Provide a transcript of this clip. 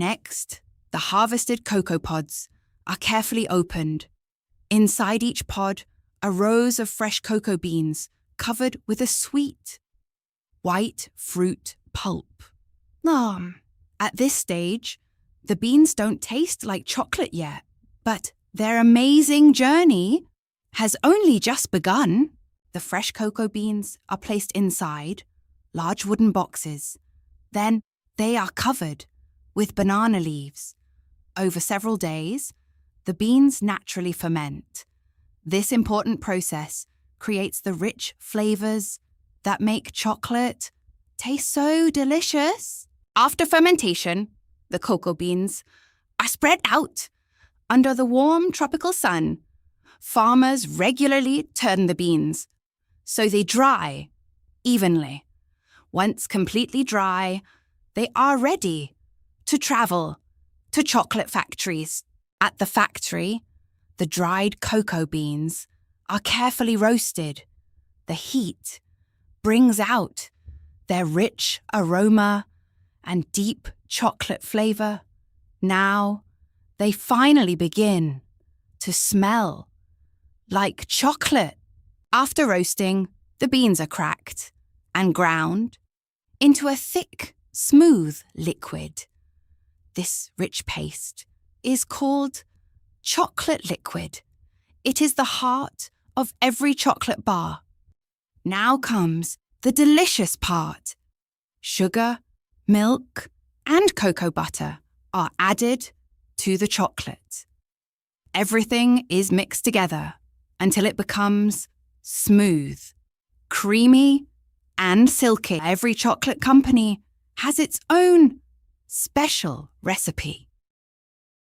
Next, the harvested cocoa pods are carefully opened. Inside each pod are rows of fresh cocoa beans covered with a sweet, white fruit pulp. At this stage, the beans don't taste like chocolate yet, but their amazing journey has only just begun. The fresh cocoa beans are placed inside large wooden boxes. Then they are covered with banana leaves. Over several days, the beans naturally ferment. This important process creates the rich flavors that make chocolate taste so delicious. After fermentation, the cocoa beans are spread out under the warm tropical sun. Farmers regularly turn the beans so they dry evenly. Once completely dry, they are ready to travel to chocolate factories. At the factory, the dried cocoa beans are carefully roasted. The heat brings out their rich aroma and deep chocolate flavor. Now, they finally begin to smell like chocolate. After roasting, the beans are cracked and ground into a thick, smooth liquid. This rich paste is called chocolate liquid. It is the heart of every chocolate bar. Now comes the delicious part. Sugar, milk, and cocoa butter are added to the chocolate. Everything is mixed together until it becomes smooth, creamy, and silky. Every chocolate company has its own special recipe.